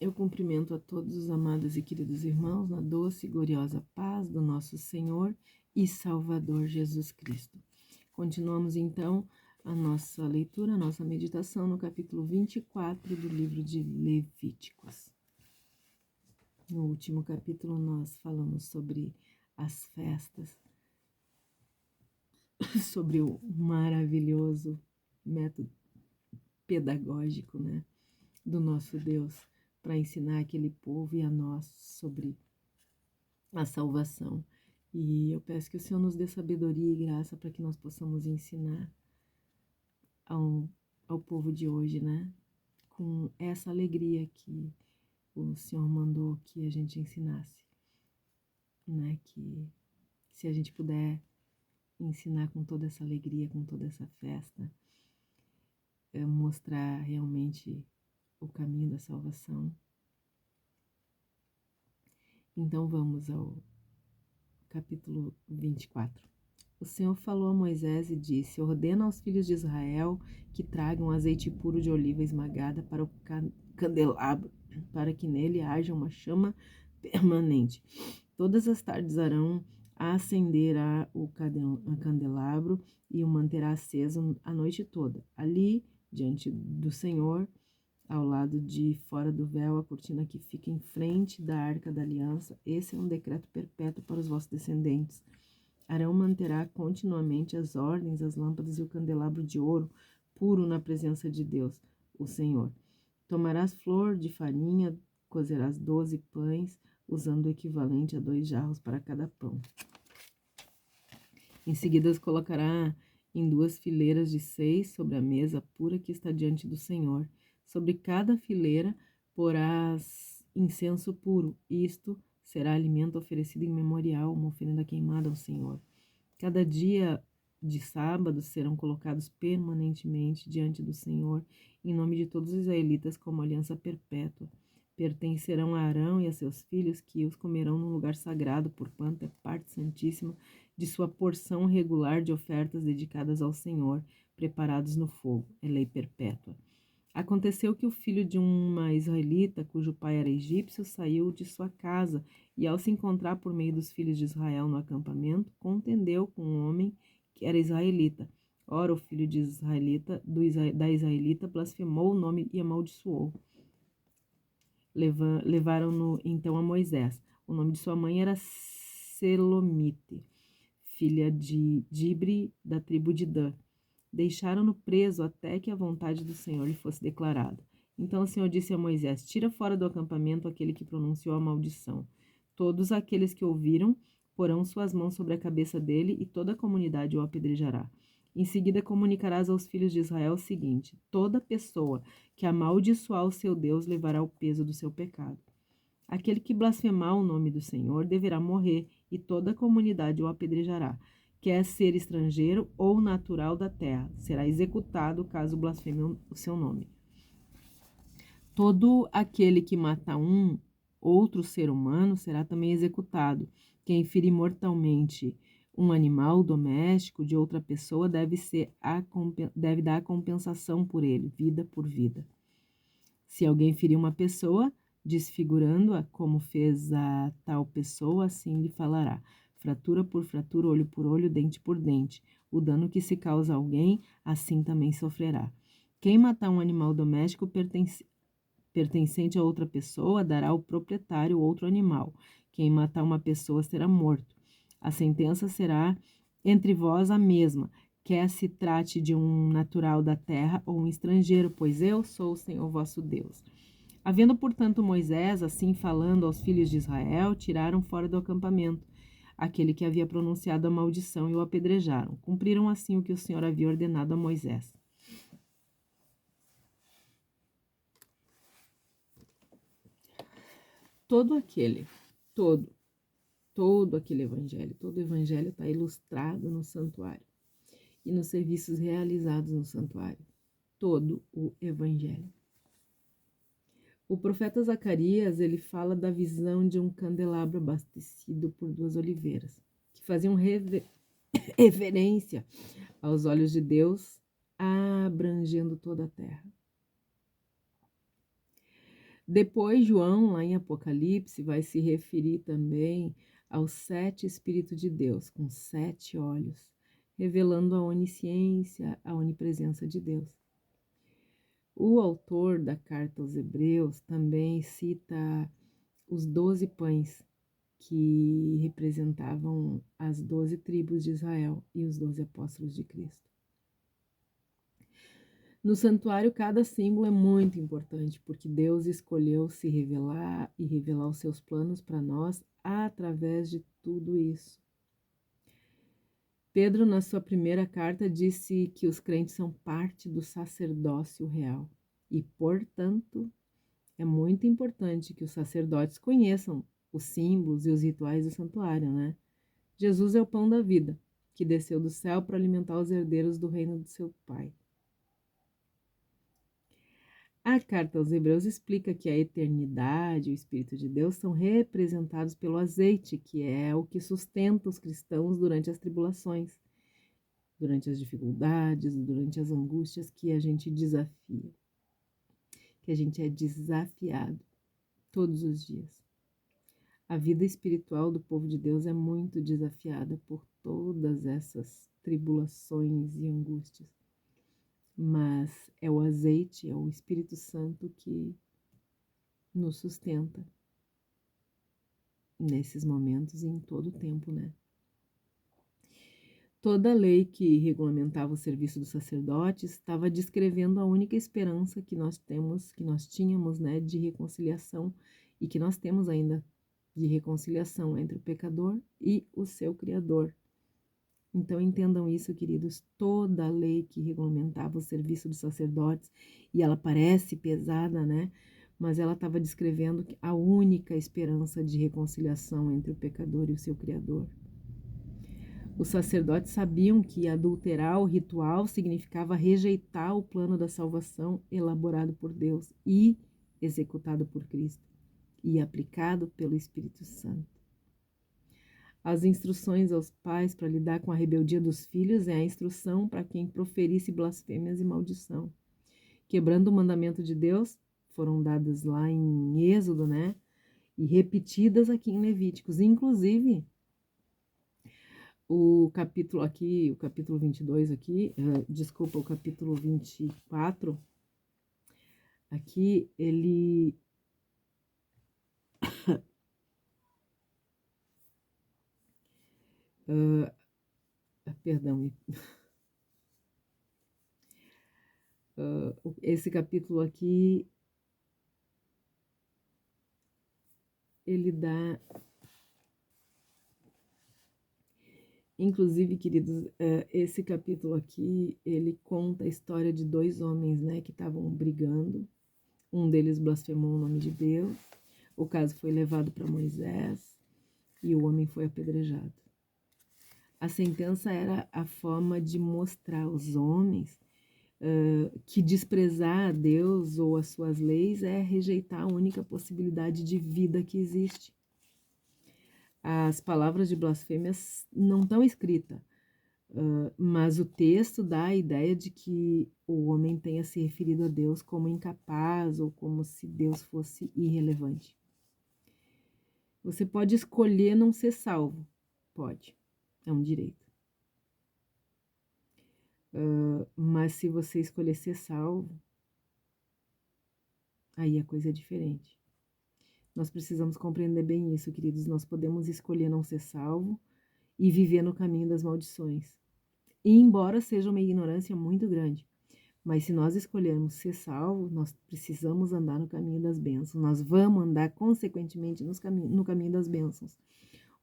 Eu cumprimento a todos os amados e queridos irmãos na doce e gloriosa paz do nosso Senhor e Salvador Jesus Cristo. Continuamos então a nossa leitura, a nossa meditação no capítulo 24 do livro de Levíticos. No último capítulo nós falamos sobre as festas, sobre o maravilhoso método pedagógico, do nosso Deus para ensinar aquele povo e a nós sobre a salvação. E eu peço que o Senhor nos dê sabedoria e graça para que nós possamos ensinar ao povo de hoje, com essa alegria que o Senhor mandou que a gente ensinasse, que se a gente puder ensinar com toda essa alegria, com toda essa festa, mostrar realmente o caminho da salvação. Então vamos ao capítulo 24. O Senhor falou a Moisés e disse: ordena aos filhos de Israel que tragam azeite puro de oliva esmagada para o candelabro, para que nele haja uma chama permanente. Todas as tardes Arão acenderá o candelabro e o manterá aceso a noite toda. Ali, diante do Senhor, ao lado de fora do véu, a cortina que fica em frente da arca da aliança. Esse é um decreto perpétuo para os vossos descendentes. Arão manterá continuamente as ordens, as lâmpadas e o candelabro de ouro puro na presença de Deus, o Senhor. Tomarás flor de farinha, cozerás 12 pães, usando o equivalente a 2 jarros para cada pão. Em seguida, os colocará em 2 fileiras de 6 sobre a mesa pura que está diante do Senhor. Sobre cada fileira porás incenso puro. Isto será alimento oferecido em memorial, uma oferenda queimada ao Senhor. Cada dia de sábado serão colocados permanentemente diante do Senhor, em nome de todos os israelitas, como aliança perpétua. Pertencerão a Arão e a seus filhos, que os comerão num lugar sagrado, porquanto é parte santíssima de sua porção regular de ofertas dedicadas ao Senhor, preparados no fogo. É lei perpétua. Aconteceu que o filho de uma israelita, cujo pai era egípcio, saiu de sua casa e, ao se encontrar por meio dos filhos de Israel no acampamento, contendeu com um homem que era israelita. Ora, o filho de da israelita blasfemou o nome e amaldiçoou. Levaram-no então a Moisés. O nome de sua mãe era Selomite, filha de Dibre, da tribo de Dan. Deixaram-no preso até que a vontade do Senhor lhe fosse declarada. Então o Senhor disse a Moisés: tira fora do acampamento aquele que pronunciou a maldição. Todos aqueles que ouviram porão suas mãos sobre a cabeça dele e toda a comunidade o apedrejará. Em seguida comunicarás aos filhos de Israel o seguinte: toda pessoa que amaldiçoar o seu Deus levará o peso do seu pecado. Aquele que blasfemar o nome do Senhor deverá morrer, e toda a comunidade o apedrejará. Quer ser estrangeiro ou natural da terra, será executado caso blasfeme o seu nome. Todo aquele que mata outro ser humano será também executado. Quem ferir mortalmente um animal doméstico de outra pessoa deve dar a compensação por ele, vida por vida. Se alguém ferir uma pessoa, desfigurando-a como fez a tal pessoa, assim lhe falará: fratura por fratura, olho por olho, dente por dente. O dano que se causa a alguém, assim também sofrerá. Quem matar um animal doméstico pertencente a outra pessoa, dará ao proprietário outro animal. Quem matar uma pessoa será morto. A sentença será entre vós a mesma, quer se trate de um natural da terra ou um estrangeiro, pois eu sou o Senhor vosso Deus. Havendo, portanto, Moisés, assim falando aos filhos de Israel, tiraram fora do acampamento aquele que havia pronunciado a maldição e o apedrejaram. Cumpriram assim o que o Senhor havia ordenado a Moisés. Todo aquele evangelho, todo o evangelho está ilustrado no santuário e nos serviços realizados no santuário. Todo o evangelho. O profeta Zacarias, ele fala da visão de um candelabro abastecido por 2 oliveiras, que faziam reverência aos olhos de Deus, abrangendo toda a terra. Depois, João, lá em Apocalipse, vai se referir também aos 7 Espíritos de Deus, com 7 olhos, revelando a onisciência, a onipresença de Deus. O autor da carta aos Hebreus também cita os 12 pães, que representavam as 12 tribos de Israel e os 12 apóstolos de Cristo. No santuário, cada símbolo é muito importante, porque Deus escolheu se revelar e revelar os seus planos para nós através de tudo isso. Pedro, na sua primeira carta, disse que os crentes são parte do sacerdócio real e, portanto, é muito importante que os sacerdotes conheçam os símbolos e os rituais do santuário, né? Jesus é o pão da vida, que desceu do céu para alimentar os herdeiros do reino de seu Pai. A carta aos Hebreus explica que a eternidade e o Espírito de Deus são representados pelo azeite, que é o que sustenta os cristãos durante as tribulações, durante as dificuldades, durante as angústias que a gente desafia, que a gente é desafiado todos os dias. A vida espiritual do povo de Deus é muito desafiada por todas essas tribulações e angústias. Mas é o azeite, é o Espírito Santo que nos sustenta nesses momentos e em todo o tempo, né? Toda a lei que regulamentava o serviço dos sacerdotes estava descrevendo a única esperança que nós tínhamos, né, de reconciliação e que nós temos ainda de reconciliação entre o pecador e o seu Criador. Então entendam isso, queridos, toda a lei que regulamentava o serviço dos sacerdotes, e ela parece pesada, né? Mas ela estava descrevendo a única esperança de reconciliação entre o pecador e o seu Criador. Os sacerdotes sabiam que adulterar o ritual significava rejeitar o plano da salvação elaborado por Deus e executado por Cristo e aplicado pelo Espírito Santo. As instruções aos pais para lidar com a rebeldia dos filhos é a instrução para quem proferisse blasfêmias e maldição. Quebrando o mandamento de Deus, foram dadas lá em Êxodo, né? E repetidas aqui em Levíticos. Inclusive, o capítulo 22 aqui, o capítulo 24, aqui ele... perdão, esse capítulo aqui, ele dá... Inclusive, queridos, esse capítulo aqui, ele conta a história de 2 homens, né, que estavam brigando. Um deles blasfemou o nome de Deus. O caso foi levado para Moisés e o homem foi apedrejado. A sentença era a forma de mostrar aos homens que desprezar a Deus ou as suas leis é rejeitar a única possibilidade de vida que existe. As palavras de blasfêmias não estão escritas, mas o texto dá a ideia de que o homem tenha se referido a Deus como incapaz ou como se Deus fosse irrelevante. Você pode escolher não ser salvo, pode, é um direito. Mas se você escolher ser salvo, aí a coisa é diferente. Nós precisamos compreender bem isso, queridos. Nós podemos escolher não ser salvo e viver no caminho das maldições. E embora seja uma ignorância muito grande, mas se nós escolhermos ser salvos, nós precisamos andar no caminho das bênçãos. Nós vamos andar, consequentemente, no caminho das bênçãos,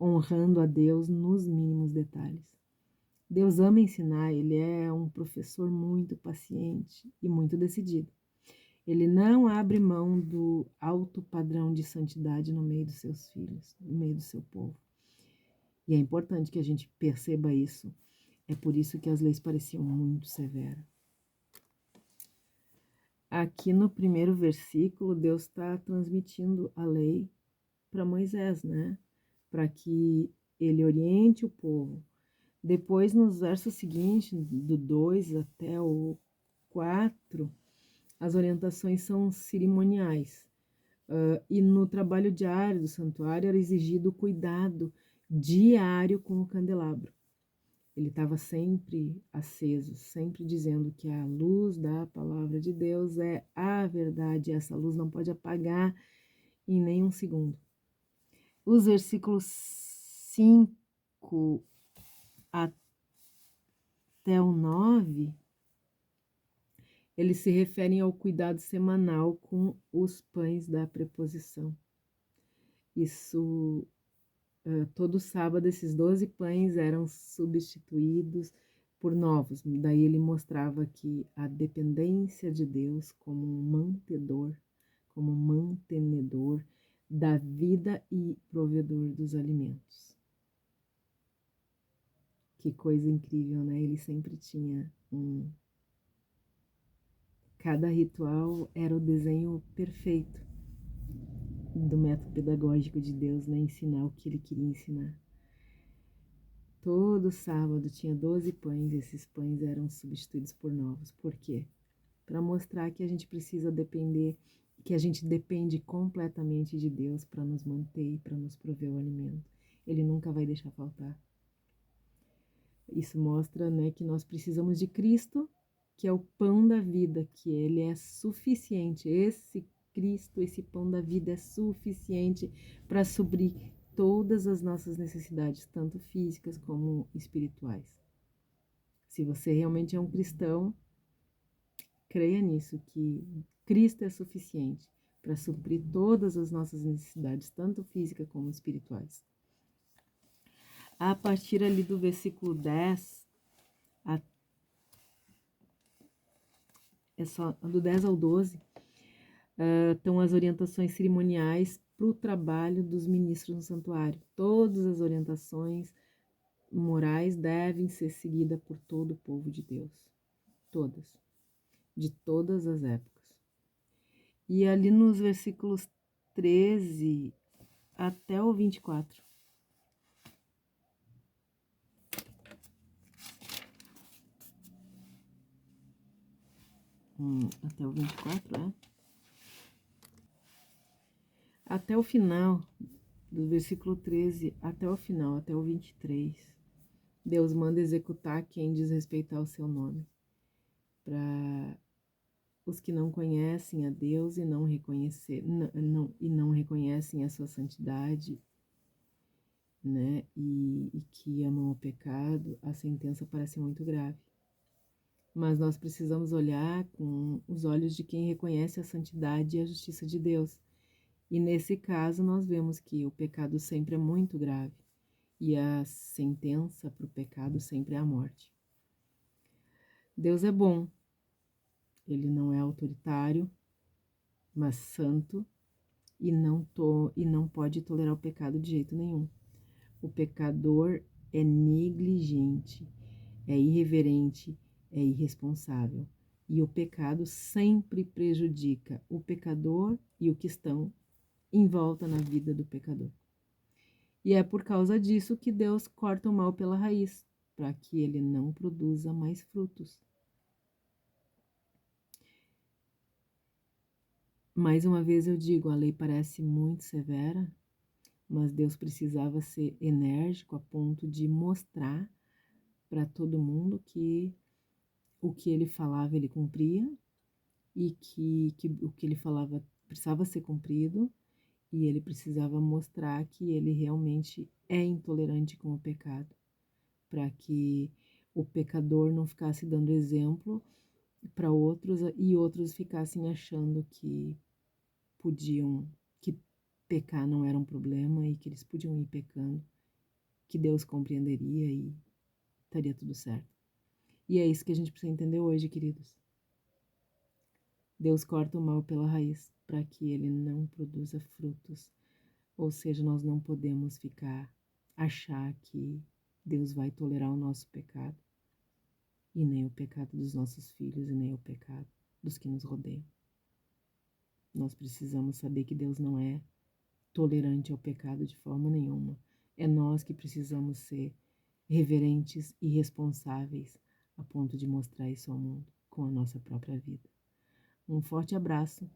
honrando a Deus nos mínimos detalhes. Deus ama ensinar, Ele é um professor muito paciente e muito decidido. Ele não abre mão do alto padrão de santidade no meio dos seus filhos, no meio do seu povo. E é importante que a gente perceba isso. É por isso que as leis pareciam muito severas. Aqui no primeiro versículo, Deus está transmitindo a lei para Moisés, né? Para que ele oriente o povo. Depois, nos versos seguintes, do 2 até o 4, as orientações são cerimoniais. E no trabalho diário do santuário era exigido cuidado diário com o candelabro. Ele estava sempre aceso, sempre dizendo que a luz da palavra de Deus é a verdade. Essa luz não pode apagar em nenhum segundo. Os versículos 5 até o 9, eles se referem ao cuidado semanal com os pães da preposição. Isso, todo sábado, esses 12 pães eram substituídos por novos. Daí ele mostrava que a dependência de Deus como um mantedor, como um mantenedor da vida e provedor dos alimentos. Que coisa incrível, né? Ele sempre tinha Cada ritual era o desenho perfeito do método pedagógico de Deus, né? Ensinar o que ele queria ensinar. Todo sábado tinha 12 pães, e esses pães eram substituídos por novos. Por quê? Para mostrar que a gente precisa depender, que a gente depende completamente de Deus para nos manter e para nos prover o alimento. Ele nunca vai deixar faltar. Isso mostra, né, que nós precisamos de Cristo, que é o pão da vida, que ele é suficiente. Esse Cristo, esse pão da vida é suficiente para suprir todas as nossas necessidades, tanto físicas como espirituais. Se você realmente é um cristão, creia nisso, que Cristo é suficiente para suprir todas as nossas necessidades, tanto físicas como espirituais. A partir ali do versículo 10, do 10 ao 12, estão as orientações cerimoniais para o trabalho dos ministros no santuário. Todas as orientações morais devem ser seguidas por todo o povo de Deus. Todas. De todas as épocas. E ali nos versículos 13 até o 24. Até o 24, é? Até o final, do versículo 13 até o final, até o 23, Deus manda executar quem desrespeitar o seu nome. Para os que não conhecem a Deus e não reconhecem a sua santidade, né? E que amam o pecado, a sentença parece muito grave. Mas nós precisamos olhar com os olhos de quem reconhece a santidade e a justiça de Deus. E nesse caso nós vemos que o pecado sempre é muito grave e a sentença para o pecado sempre é a morte. Deus é bom, ele não é autoritário, mas santo, e não pode tolerar o pecado de jeito nenhum. O pecador é negligente, é irreverente, é irresponsável. E o pecado sempre prejudica o pecador e o que estão em volta na vida do pecador. E é por causa disso que Deus corta o mal pela raiz, para que ele não produza mais frutos. Mais uma vez eu digo, a lei parece muito severa, mas Deus precisava ser enérgico a ponto de mostrar para todo mundo que o que ele falava ele cumpria e que o que ele falava precisava ser cumprido, e ele precisava mostrar que ele realmente é intolerante com o pecado, para que o pecador não ficasse dando exemplo para outros e outros ficassem achando que que pecar não era um problema e que eles podiam ir pecando, que Deus compreenderia e estaria tudo certo. E é isso que a gente precisa entender hoje, queridos. Deus corta o mal pela raiz para que ele não produza frutos. Ou seja, nós não podemos achar que Deus vai tolerar o nosso pecado, e nem o pecado dos nossos filhos, e nem o pecado dos que nos rodeiam. Nós precisamos saber que Deus não é tolerante ao pecado de forma nenhuma. É nós que precisamos ser reverentes e responsáveis a ponto de mostrar isso ao mundo com a nossa própria vida. Um forte abraço,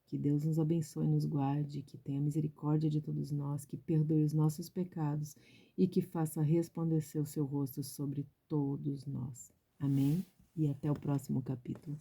Que Deus nos abençoe e nos guarde, que tenha misericórdia de todos nós, que perdoe os nossos pecados e que faça resplandecer o seu rosto sobre todos nós. Amém? E até o próximo capítulo.